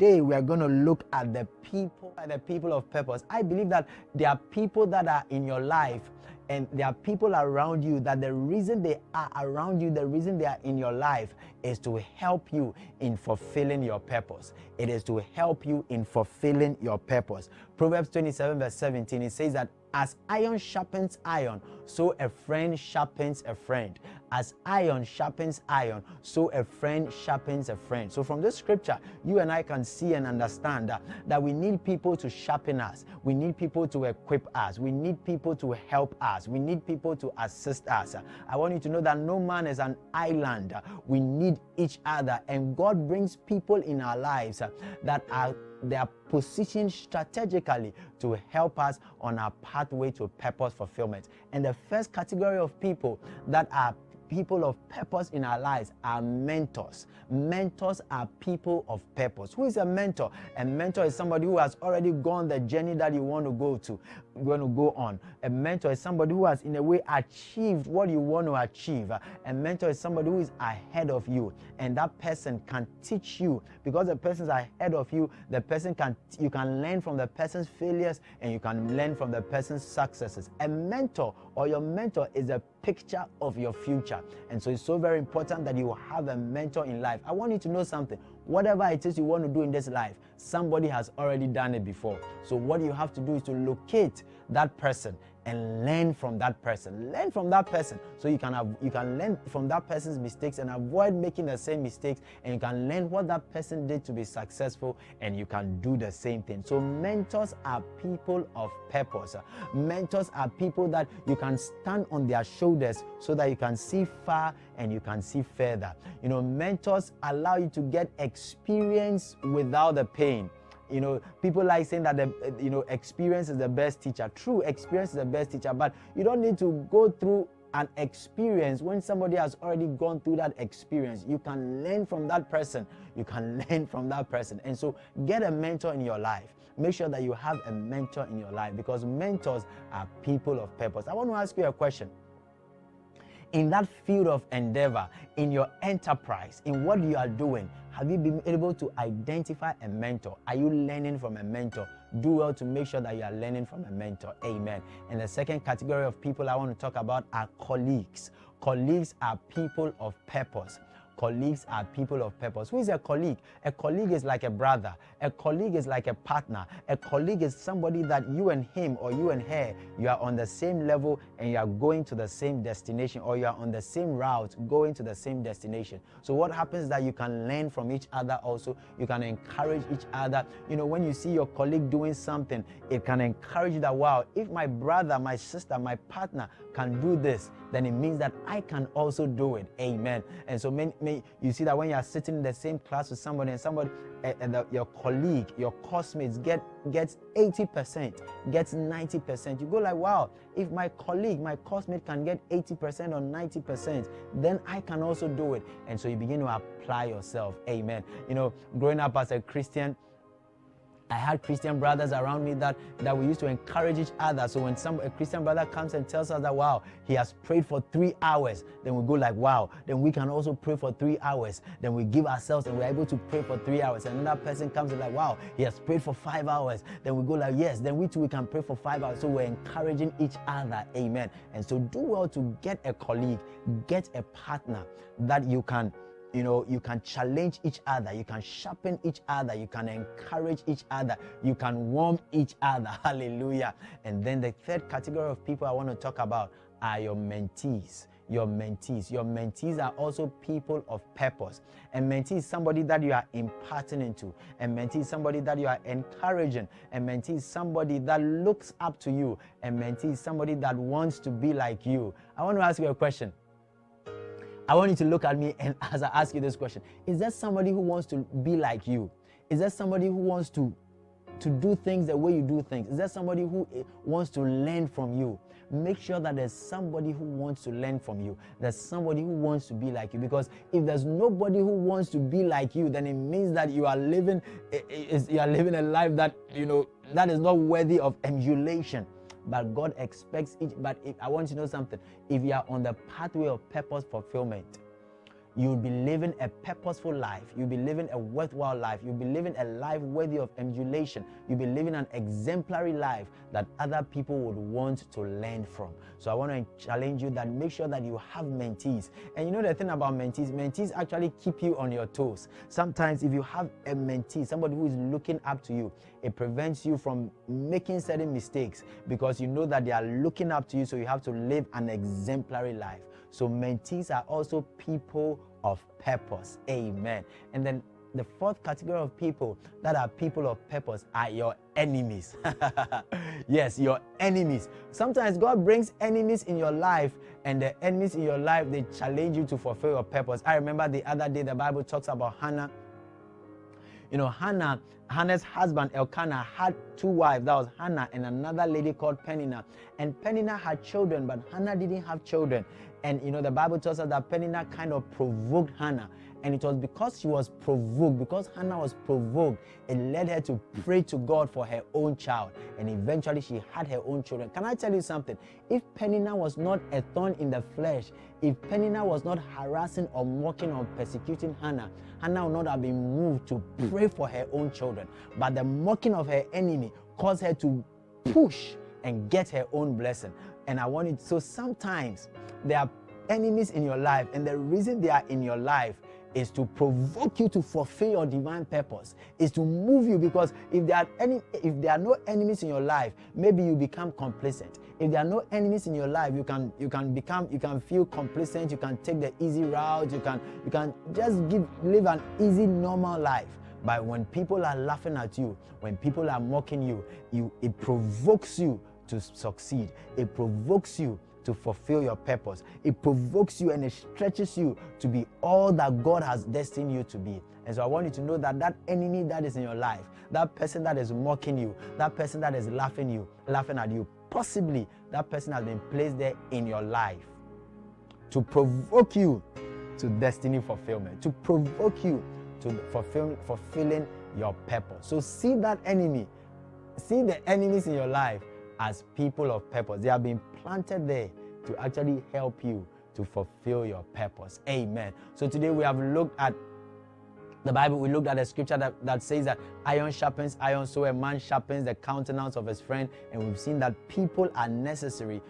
today we are going to look at the people of purpose. I believe that there are people that are in your life, and there are people around you that the reason they are around you, the reason they are in your life is to help you in fulfilling your purpose. It is to help you in fulfilling your purpose. Proverbs 27 verse 17, it says that as iron sharpens iron, so a friend sharpens a friend. As iron sharpens iron, so a friend sharpens a friend. So from this scripture, you and I can see and understand that we need people to sharpen us. We need people to equip us. We need people to help us. We need people to assist us. I want you to know that no man is an island. We need each other, and God brings people in our lives they are positioned strategically to help us on our pathway to purpose fulfillment. And the first category of people that are people of purpose in our lives are mentors. Mentors are people of purpose. Who is a mentor? A mentor is somebody who has already gone the journey that you want to go on. A mentor is somebody who has in a way achieved what you want to achieve. A mentor is somebody who is ahead of you, and that person can teach you. Because the person is ahead of you, you can learn from the person's failures, and you can learn from the person's successes. A mentor or your mentor is a picture of your future. And so it's so very important that you have a mentor in life. I want you to know something. Whatever it is you want to do in this life, somebody has already done it before. So what you have to do is to locate that person and learn from that person. Learn from that person so you can learn from that person's mistakes and avoid making the same mistakes, and you can learn what that person did to be successful, and you can do the same thing. So mentors are people of purpose. Mentors are people that you can stand on their shoulders so that you can see far and you can see further. You know, mentors allow you to get experience without the pain. You know, people like saying that experience is the best teacher. True, experience is the best teacher, but you don't need to go through an experience when somebody has already gone through that experience. You can learn from that person. And so get a mentor in your life. Make sure that you have a mentor in your life, because mentors are people of purpose. I want to ask you a question. In that field of endeavor, in your enterprise, in what you are doing, have you been able to identify a mentor? Are you learning from a mentor? Do well to make sure that you are learning from a mentor. Amen. And the second category of people I want to talk about are colleagues. Colleagues are people of purpose. Colleagues are people of purpose. Who is a colleague? A colleague is like a brother. A colleague is like a partner. A colleague is somebody that you and him or you and her, you are on the same level and you are going to the same destination, or you are on the same route going to the same destination. So what happens is that you can learn from each other also. You can encourage each other. You know, when you see your colleague doing something, it can encourage you that, wow, if my brother, my sister, my partner can do this, then it means that I can also do it. Amen. And so you see that when you are sitting in the same class with somebody, and your colleague, your classmates gets 80%, gets 90%, you go like, wow, if my colleague, my classmate can get 80% or 90%, then I can also do it. And so you begin to apply yourself. Amen. You know, growing up as a Christian, I had Christian brothers around me that we used to encourage each other. So when a Christian brother comes and tells us that, wow, he has prayed for 3 hours, then we go like, wow, then we can also pray for 3 hours. Then we give ourselves and we're able to pray for 3 hours. And another person comes and like, wow, he has prayed for 5 hours. Then we go like, yes, then we too, we can pray for 5 hours. So we're encouraging each other. Amen. And so do well to get a colleague, get a partner that you can challenge each other, you can sharpen each other, you can encourage each other, you can warm each other. Hallelujah. And then the third category of people I want to talk about are your mentees. Your mentees are also people of purpose. A mentee is somebody that you are imparting into. A mentee is somebody that you are encouraging. A mentee is somebody that looks up to you. A mentee is somebody that wants to be like you. I want to ask you a question. I want you to look at me and as I ask you this question, is there somebody who wants to be like you? Is there somebody who wants to do things the way you do things? Is there somebody who wants to learn from you? Make sure that there's somebody who wants to learn from you. There's somebody who wants to be like you. Because if there's nobody who wants to be like you, then it means that you are living a life that, that is not worthy of emulation. But God expects I want you to know something. If you are on the pathway of purpose fulfillment, you'll be living a purposeful life. You'll be living a worthwhile life. You'll be living a life worthy of emulation. You'll be living an exemplary life that other people would want to learn from. So I want to challenge you that make sure that you have mentees. And you know the thing about mentees actually keep you on your toes. Sometimes if you have a mentee, somebody who is looking up to you, it prevents you from making certain mistakes because you know that they are looking up to you, so you have to live an exemplary life. So mentees are also people of purpose. Amen. And then the fourth category of people that are people of purpose are your enemies. Yes, your enemies. Sometimes God brings enemies in your life, and the enemies in your life, they challenge you to fulfill your purpose. I remember the other day, the Bible talks about Hannah. You know, Hannah's husband Elkanah had two wives. That was Hannah and another lady called Peninnah. And Peninnah had children, but Hannah didn't have children. And you know, the Bible tells us that Peninnah kind of provoked Hannah. And it was because she was provoked, because Hannah was provoked, it led her to pray to God for her own child. And eventually she had her own children. Can I tell you something? If Peninnah was not a thorn in the flesh, if Peninnah was not harassing or mocking or persecuting Hannah, Hannah would not have been moved to pray for her own children. But the mocking of her enemy caused her to push and get her own blessing. And I want it. So sometimes there are enemies in your life, and the reason they are in your life is to provoke you to fulfill your divine purpose, is to move you, because if there are no enemies in your life, maybe you become complacent. If there are no enemies in your life, you can feel complacent, you can take the easy route, you can just live an easy normal life. But when people are laughing at you, when people are mocking you, it provokes you to succeed. It provokes you to fulfill your purpose. It provokes you and it stretches you to be all that God has destined you to be. And so I want you to know that that enemy that is in your life, that person that is mocking you, that person that is laughing at you, possibly that person has been placed there in your life to provoke you to destiny fulfillment, to provoke you to fulfilling your purpose. So see that enemy, see the enemies in your life as people of purpose. They have been planted there to actually help you to fulfill your purpose. Amen. So today we have looked at the Bible. We looked at a scripture that says that iron sharpens iron, so a man sharpens the countenance of his friend. And we've seen that people are necessary.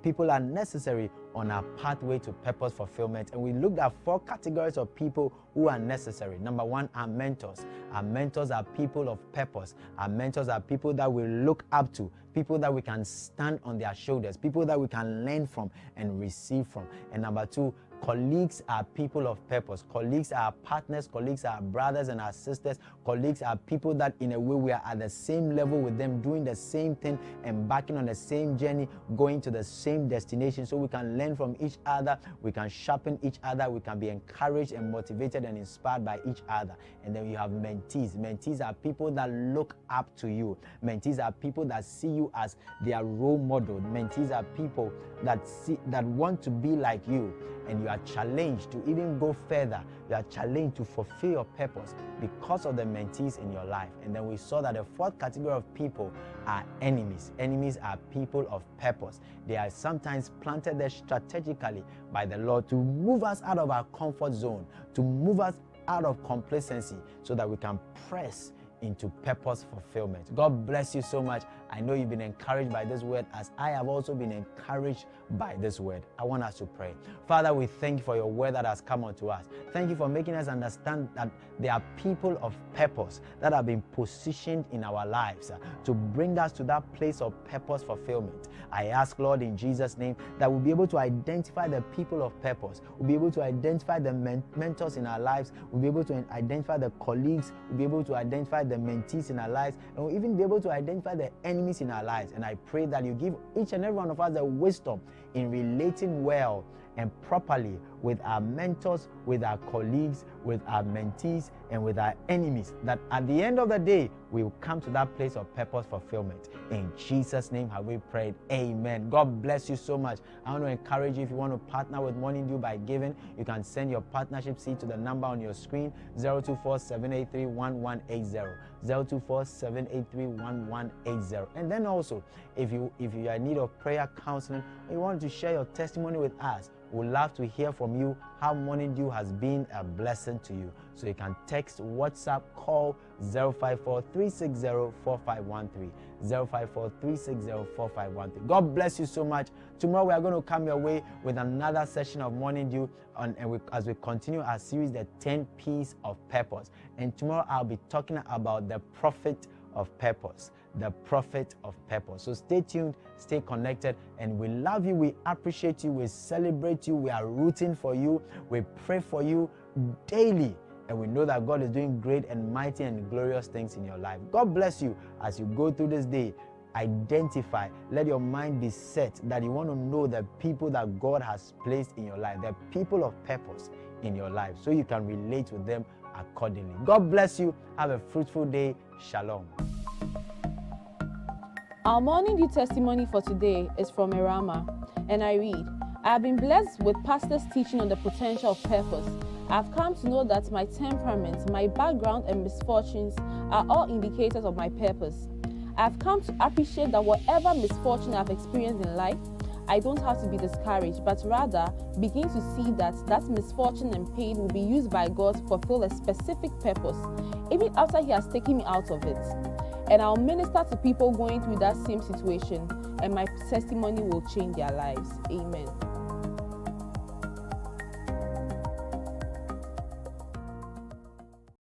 People are necessary on our pathway to purpose fulfillment. And we looked at 4 categories of people who are necessary. Number 1, our mentors. Our mentors are people of purpose. Our mentors are people that we look up to, people that we can stand on their shoulders, people that we can learn from and receive from. And number 2, colleagues are people of purpose. Colleagues are partners. Colleagues are brothers and our sisters. Colleagues are people that in a way we are at the same level with them, doing the same thing, embarking on the same journey, going to the same destination, so we can learn from each other, we can sharpen each other, we can be encouraged and motivated and inspired by each other. And then you have mentees. Mentees are people that look up to you. Mentees are people that see you as their role model. Mentees are people that want to be like you, and you are challenged to even go further. You are challenged to fulfill your purpose because of the mentees in your life. And then we saw that the 4th category of people are enemies. Enemies are people of purpose. They are sometimes planted there strategically by the Lord to move us out of our comfort zone, to move us out of complacency, so that we can press into purpose fulfillment. God bless you so much. I know you've been encouraged by this word, as I have also been encouraged by this word. I want us to pray. Father, we thank you for your word that has come unto us. Thank you for making us understand that there are people of purpose that have been positioned in our lives to bring us to that place of purpose fulfillment. I ask, Lord, in Jesus' name, that we'll be able to identify the people of purpose. We'll be able to identify the mentors in our lives. We'll be able to identify the colleagues. We'll be able to identify the mentees in our lives. And we'll even be able to identify the enemies in our lives. And I pray that you give each and every one of us the wisdom in relating well and properly with our mentors, with our colleagues, with our mentees, and with our enemies, that at the end of the day, we will come to that place of purpose fulfillment. In Jesus' name have we prayed. Amen. God bless you so much. I want to encourage you, if you want to partner with Morning Dew by giving, you can send your partnership seed to the number on your screen, 024-783-1180. 024-783-1180. And then also, if you are in need of prayer counseling, or you want to share your testimony with us, we'd love to hear from you how Morning Dew has been a blessing to you. So you can text, WhatsApp, call 054-360-4513. 054-360-4513. God bless you so much. Tomorrow we are going to come your way with another session of Morning Dew as we continue our series, The 10 P's of Purpose. And tomorrow I'll be talking about the prophet of purpose. The prophet of purpose. So stay tuned, stay connected, and we love you, we appreciate you, we celebrate you, we are rooting for you, we pray for you daily, and we know that God is doing great and mighty and glorious things in your life. God bless you as you go through this day. Identify, let your mind be set that you want to know the people that God has placed in your life, the people of purpose in your life, so you can relate with them accordingly. God bless you. Have a fruitful day. Shalom. Our Morning Dew testimony for today is from Erama, and I read, I have been blessed with pastors teaching on the potential of purpose. I have come to know that my temperament, my background, and misfortunes are all indicators of my purpose. I have come to appreciate that whatever misfortune I have experienced in life, I don't have to be discouraged, but rather begin to see that misfortune and pain will be used by God to fulfill a specific purpose, even after He has taken me out of it. And I'll minister to people going through that same situation, and my testimony will change their lives. Amen.